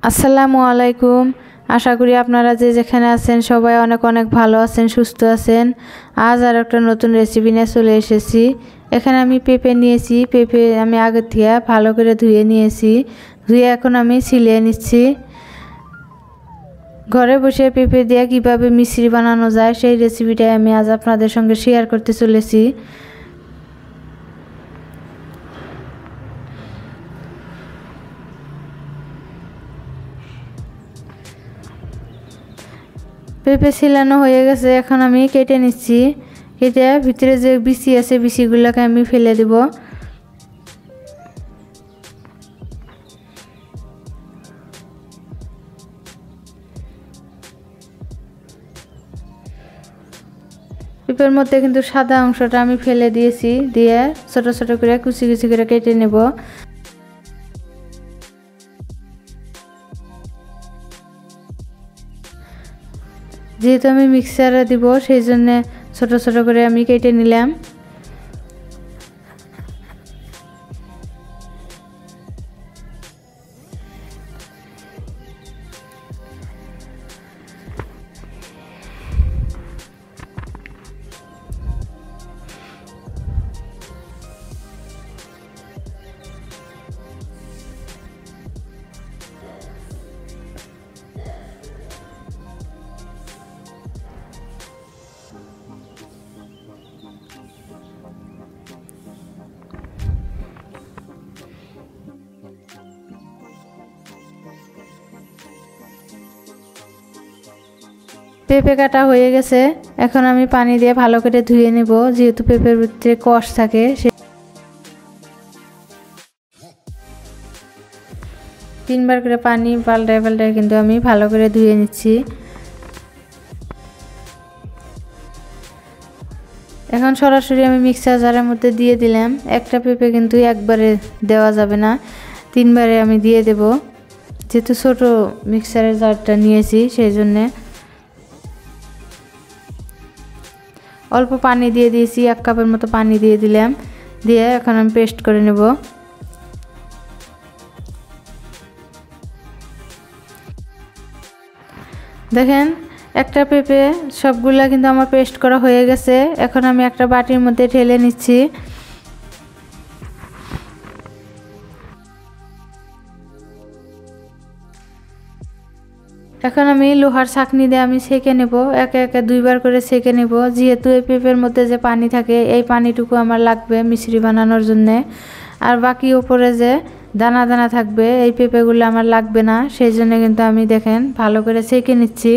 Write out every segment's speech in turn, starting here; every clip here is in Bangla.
আসসালামু আলাইকুম। আশা করি আপনারা যে যেখানে আছেন সবাই অনেক অনেক ভালো আছেন, সুস্থ আছেন। আজ আর একটা নতুন রেসিপি নিয়ে চলে এসেছি। এখানে আমি পেঁপে নিয়েছি। পেঁপে আমি আগে থেকে ভালো করে ধুয়ে নিয়েছি। ধুয়ে এখন আমি ছিলে নিচ্ছি। ঘরে বসে পেঁপে দিয়ে কীভাবে মিষ্টি বানানো যায় সেই রেসিপিটাই আমি আজ আপনাদের সঙ্গে শেয়ার করতে চলেছি। পেঁপে ছিলানো হয়ে গেছে, এখন আমি কেটে নিচ্ছি। কেটে ভিতরে যে বিচি আছে বিচিগুলোকে আমি ফেলে দেব। পেঁপের মধ্যে কিন্তু সাদা অংশটা আমি ফেলে দিয়েছি। দিয়ে ছোট ছোট করে কুচি কুচি করে কেটে নেব। যেহেতু আমি মিক্সারে দিব সেই জন্য ছোট ছোট করে আমি কেটে নিলাম। পেঁপে কাটা হয়ে গেছে, এখন আমি পানি দিয়ে ভালো করে ধুয়ে নেব। যেহেতু পেঁপের ভিতরে কষ থাকে, তিনবার করে পানি পাল্টায় পাল্টায় কিন্তু আমি ভালো করে ধুয়ে নিচ্ছি। এখন সরাসরি আমি মিক্সার জারের মধ্যে দিয়ে দিলাম। একটা পেঁপে কিন্তু একবারে দেওয়া যাবে না, তিনবারে আমি দিয়ে দেব। যেহেতু ছোট মিক্সারের জারটা নিয়েছি সেই জন্যে অল্প পানি দিয়ে দিয়েছি, 1 কাপের মতো পানি দিয়ে দিলাম। দিয়ে এখন আমি পেস্ট করে নেব। দেখেন একটা পেঁপে সবগুলা কিন্তু আমার পেস্ট করা হয়ে গেছে। এখন আমি একটা বাটির মধ্যে ঢেলে নিচ্ছি। এখন আমি লোহার ছাঁকনি দিয়ে আমি ছেঁকে নেব। একে একে 2বার করে ছেঁকে নেব। যেহেতু এই পেঁপের মধ্যে যে পানি থাকে এই পানিটুকু আমার লাগবে মিষ্টি বানানোর জন্যে। আর বাকি উপরে যে দানা দানা থাকবে এই পেঁপেগুলো আমার লাগবে না, সেই জন্য কিন্তু আমি দেখেন ভালো করে ছেঁকে নিচ্ছি।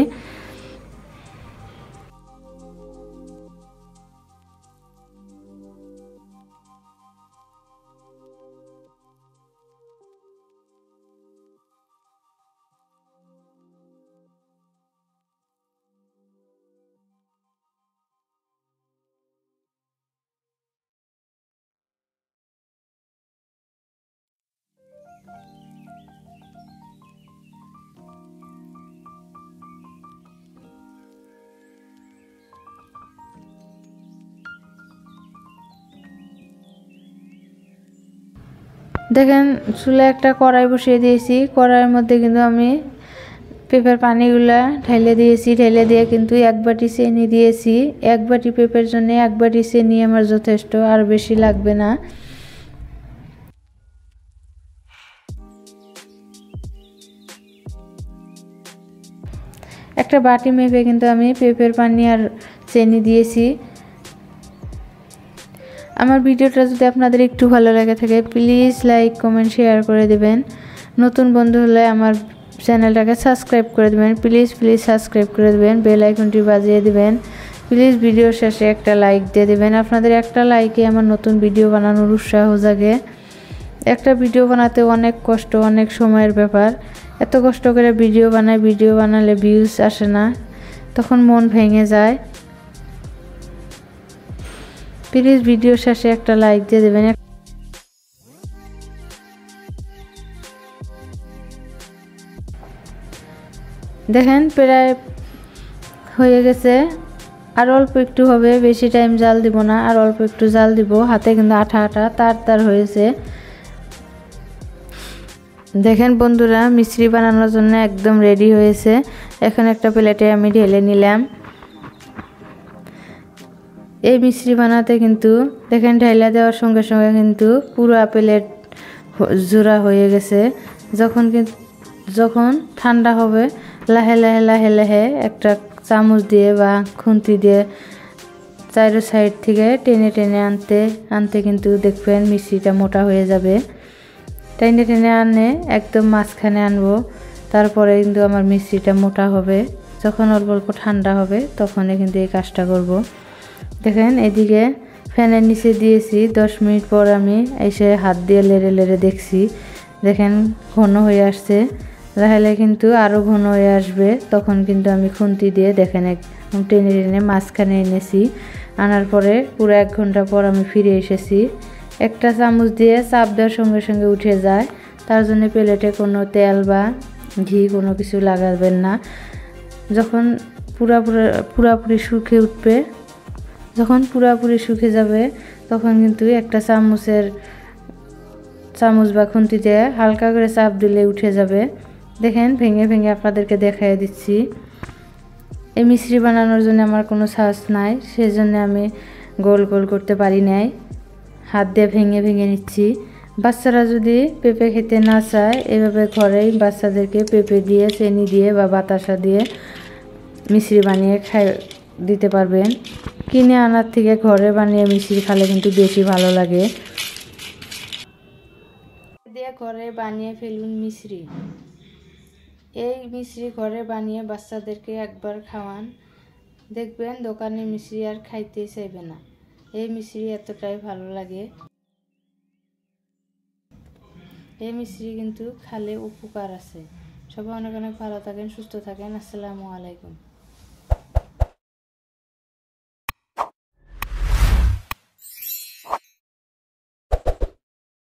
দেখেন চুলায় একটা কড়াই বসিয়ে দিয়েছি। কড়াইয়ের মধ্যে কিন্তু আমি পেঁপের পানিগুলা ঢেলে দিয়েছি। ঢেলে দিয়ে কিন্তু 1 বাটি চিনি দিয়েছি। 1 বাটি পেঁপের জন্য 1 বাটি চিনি আমার যথেষ্ট, আর বেশি লাগবে না। একটা বাটি মেপে কিন্তু আমি পেঁপের পানি আর চিনি দিয়েছি। আমার ভিডিওটা যদি আপনাদের একটু ভালো লাগে থাকে প্লিজ লাইক কমেন্ট শেয়ার করে দেবেন। নতুন বন্ধু হলে আমার চ্যানেলটাকে সাবস্ক্রাইব করে দেবেন। প্লিজ সাবস্ক্রাইব করে দেবেন, বেল আইকনটি বাজিয়ে দেবেন। প্লিজ ভিডিও শেষে একটা লাইক দিয়ে দেবেন। আপনাদের একটা লাইকে আমার নতুন ভিডিও বানানোর উৎসাহ জাগে। একটা ভিডিও বানাতে অনেক কষ্ট, অনেক সময়ের ব্যাপার। এত কষ্ট করে ভিডিও বানাই, ভিডিও বানালে ভিউজ আসে না, তখন মন ভেঙে যায়। প্লিজ ভিডিও শেষে একটা লাইক দিয়ে দেবেন। দেখেন প্রায় হয়ে গেছে, আর অল্প একটু হবে, বেশি টাইম জাল দিব না, আর অল্প একটু জাল দিব। হাতে কিন্তু আঠা আঠা তার তার হয়েছে। দেখেন বন্ধুরা, মিষ্টি বানানোর জন্য একদম রেডি হয়েছে। এখন একটা প্লেটে আমি ঢেলে নিলাম। এই মিষ্টি বানাতে কিন্তু দেখেন ঢাইলা দেওয়ার সঙ্গে সঙ্গে কিন্তু পুরো প্লেট জোড়া হয়ে গেছে। যখন ঠান্ডা হবে লাহে লাহে লাহে লাহে একটা চামচ দিয়ে বা খুন্তি দিয়ে চারো সাইড থেকে টেনে টেনে আনতে কিন্তু দেখবেন মিষ্টিটা মোটা হয়ে যাবে। টেনে টেনে আনে একদম মাঝখানে আনবো, তারপরে কিন্তু আমার মিষ্টিটা মোটা হবে। যখন অল্প অল্প ঠান্ডা হবে তখনই কিন্তু এই কাজটা করব। দেখেন এদিকে ফ্যানের নিচে দিয়েছি, 10 মিনিট পর আমি এসে হাত দিয়ে লেড়ে লেড়ে দেখছি। দেখেন ঘন হয়ে আসছে, তাহলে কিন্তু আরও ঘন হয়ে আসবে। তখন কিন্তু আমি খুন্তি দিয়ে দেখেন একদম টেনে টেনে মাঝখানে এনেছি। আনার পরে পুরো 1 ঘন্টা পর আমি ফিরে এসেছি। একটা চামচ দিয়ে চাপ দেওয়ার সঙ্গে সঙ্গে উঠে যায়। তার জন্য প্লেটে কোনো তেল বা ঘি কোনো কিছু লাগাবেন না। যখন পুরাপুরি শুকিয়ে উঠবে, যখন পুরাপুরি শুকিয়ে যাবে তখন কিন্তু একটা চামচ বা খুন্তি দিয়ে হালকা করে চাপ দিলে উঠে যাবে। দেখেন ভেঙে ভেঙে আপনাদেরকে দেখাই দিচ্ছি। এই মিষ্টি বানানোর জন্য আমার কোনো সাহস নাই, সেজন্য আমি গোল গোল করতে পারি নাই, হাত দিয়ে ভেঙে ভেঙে নিচ্ছি। বাচ্চারা যদি পেঁপে খেতে না চায়, এভাবে ঘরেই বাচ্চাদেরকে পেঁপে দিয়ে চিনি দিয়ে বা বাতাসা দিয়ে মিষ্টি বানিয়ে দিতে পারবেন। কিনে আনার থেকে ঘরে বানিয়ে মিষ্টি খেলে কিন্তু বেশি ভালো লাগে। দিয়ে ঘরে বানিয়ে ফেলুন মিষ্টি। এই মিষ্টি ঘরে বানিয়ে বাচ্চাদেরকে একবার খাওয়ান, দেখবেন দোকানে মিষ্টি আর খাইতেই চাইবে না। এই মিষ্টি এতটাই ভালো লাগে। এই মিষ্টি কিন্তু খালে উপকার আছে। সবাই অনেক অনেক ভালো থাকেন, সুস্থ থাকেন। আসসালামু আলাইকুম।